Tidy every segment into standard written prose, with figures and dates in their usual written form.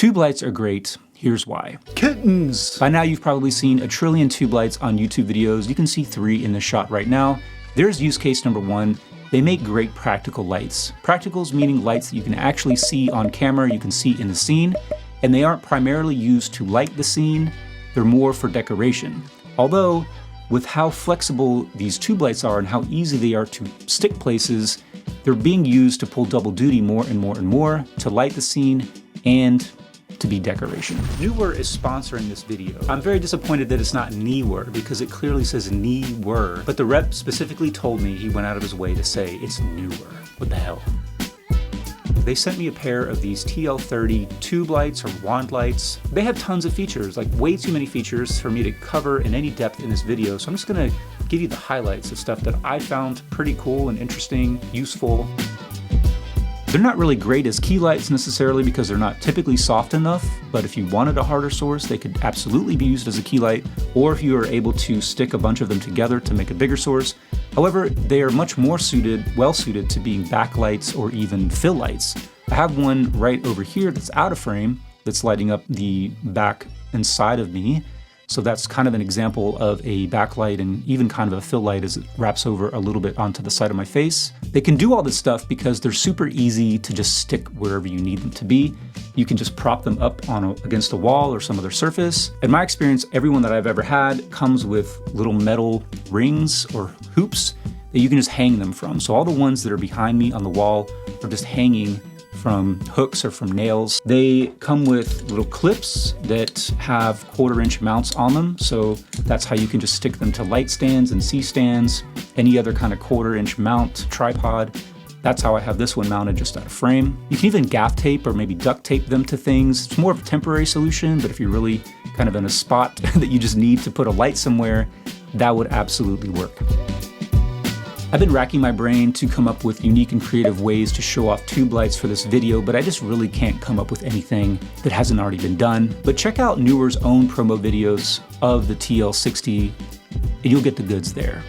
Tube lights are great. Here's why. Kittens! By now you've probably seen a trillion tube lights on YouTube videos. You can see 3 in this shot right now. There's use case number 1. They make great practical lights. Practicals meaning lights that you can actually see on camera, you can see in the scene, and they aren't primarily used to light the scene, they're more for decoration. Although, with how flexible these tube lights are and how easy they are to stick places, they're being used to pull double duty more and more and more, to light the scene and to be decoration. Neewer is sponsoring this video. I'm very disappointed that it's not Neewer because it clearly says Neewer, but the rep specifically told me he went out of his way to say it's Neewer. What the hell? They sent me a pair of these TL30 tube lights or wand lights. They have tons of features, like way too many features for me to cover in any depth in this video, so I'm just gonna give you the highlights of stuff that I found pretty cool and interesting, useful. They're not really great as key lights necessarily because they're not typically soft enough, but if you wanted a harder source, they could absolutely be used as a key light, or if you are able to stick a bunch of them together to make a bigger source. However, they are much more well suited to being backlights or even fill lights. I have one right over here that's out of frame that's lighting up the back and side of me. So that's kind of an example of a backlight and even kind of a fill light as it wraps over a little bit onto the side of my face. They can do all this stuff because they're super easy to just stick wherever you need them to be. You can just prop them up against a wall or some other surface. In my experience, every one that I've ever had comes with little metal rings or hoops that you can just hang them from. So all the ones that are behind me on the wall are just hanging from hooks or from nails. They come with little clips that have 1/4-inch mounts on them. So that's how you can just stick them to light stands and C-stands, any other kind of 1/4-inch mount, tripod. That's how I have this one mounted just out of frame. You can even gaff tape or maybe duct tape them to things. It's more of a temporary solution, but if you're really kind of in a spot that you just need to put a light somewhere, that would absolutely work. I've been racking my brain to come up with unique and creative ways to show off tube lights for this video, but I just really can't come up with anything that hasn't already been done. But check out Neewer's own promo videos of the TL60 and you'll get the goods there.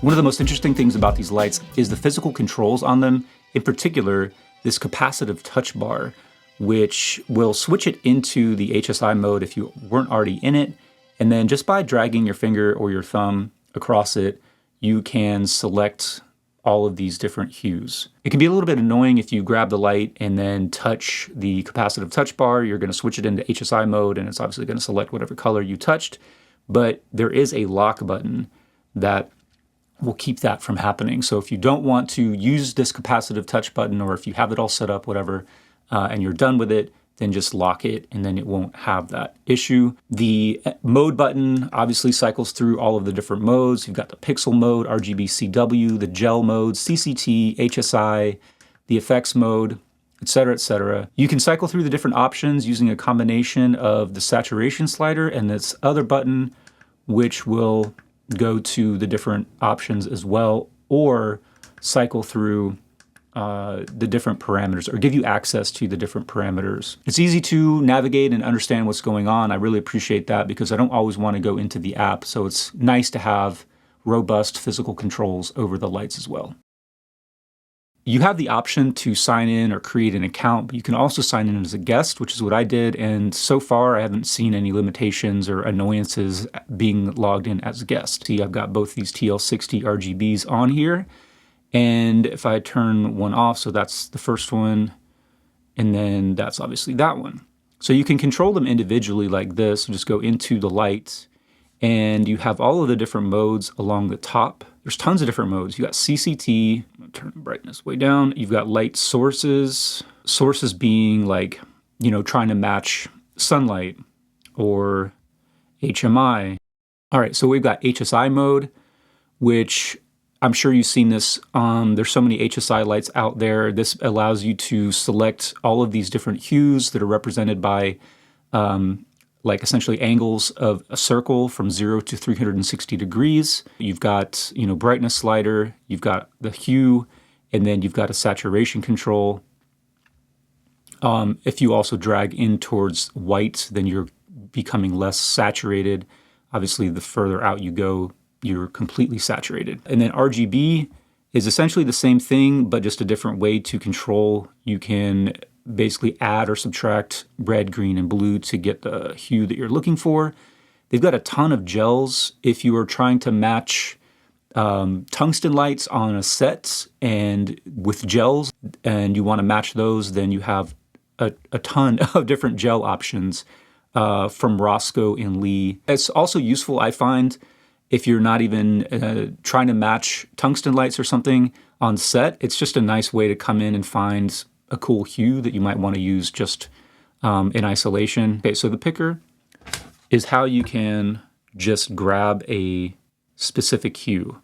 One of the most interesting things about these lights is the physical controls on them, in particular, this capacitive touch bar, which will switch it into the HSI mode if you weren't already in it. And then just by dragging your finger or your thumb across it, you can select all of these different hues. It can be a little bit annoying if you grab the light and then touch the capacitive touch bar. You're going to switch it into HSI mode and it's obviously going to select whatever color you touched, but there is a lock button that will keep that from happening. So if you don't want to use this capacitive touch button, or if you have it all set up, whatever, and you're done with it, then just lock it and then it won't have that issue. The mode button obviously cycles through all of the different modes. You've got the pixel mode, RGB CW, the gel mode, CCT, HSI, the effects mode, etc., etc. You can cycle through the different options using a combination of the saturation slider and this other button, which will go to the different options as well, or cycle through the different parameters or give you access to the different parameters. It's easy to navigate and understand what's going on. I really appreciate that because I don't always want to go into the app. So it's nice to have robust physical controls over the lights as well. You have the option to sign in or create an account, but you can also sign in as a guest, which is what I did. And so far, I haven't seen any limitations or annoyances being logged in as a guest. See, I've got both these TL60 RGBs on here. And if I turn one off, so that's the first one, and then that's obviously that one. So you can control them individually like this. So just go into the lights, and you have all of the different modes along the top. There's tons of different modes. You got CCT, I'm gonna turn the brightness way down. You've got light sources, sources being like, you know, trying to match sunlight or HMI. All right, so we've got HSI mode, which I'm sure you've seen this. There's so many HSI lights out there. This allows you to select all of these different hues that are represented by like essentially angles of a circle from 0 to 360 degrees. You've got, you know, brightness slider, you've got the hue, and then you've got a saturation control. If you also drag in towards white, then you're becoming less saturated. Obviously, the further out you go, you're completely saturated. And then RGB is essentially the same thing, but just a different way to control. You can basically add or subtract red, green, and blue to get the hue that you're looking for. They've got a ton of gels. If you are trying to match tungsten lights on a set and with gels, and you want to match those, then you have a ton of different gel options from Roscoe and Lee. It's also useful, I find, if you're not even trying to match tungsten lights or something on set. It's just a nice way to come in and find a cool hue that you might want to use just in isolation. Okay, so the picker is how you can just grab a specific hue.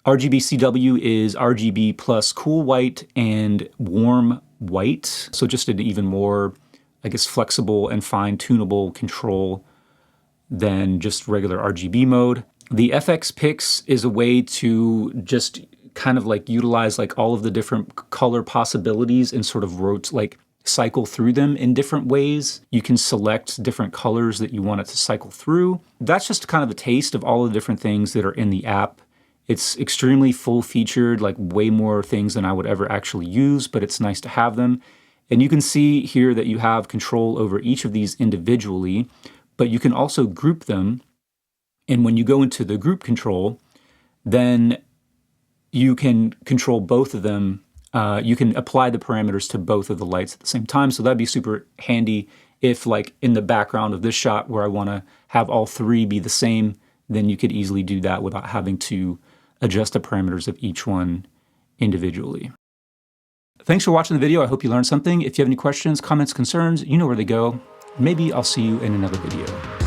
RGB CW is RGB plus cool white and warm white. So just an even more, I guess, flexible and fine-tunable control than just regular RGB mode. The FX Pix is a way to just kind of like utilize like all of the different color possibilities and sort of cycle through them in different ways. You can select different colors that you want it to cycle through. That's just kind of a taste of all the different things that are in the app. It's extremely full-featured, like way more things than I would ever actually use, but it's nice to have them. And you can see here that you have control over each of these individually, but you can also group them. And when you go into the group control, then you can control both of them. You can apply the parameters to both of the lights at the same time. So that'd be super handy if, like, in the background of this shot where I want to have all three be the same, then you could easily do that without having to adjust the parameters of each one individually. Thanks for watching the video. I hope you learned something. If you have any questions, comments, concerns, you know where to go. Maybe I'll see you in another video.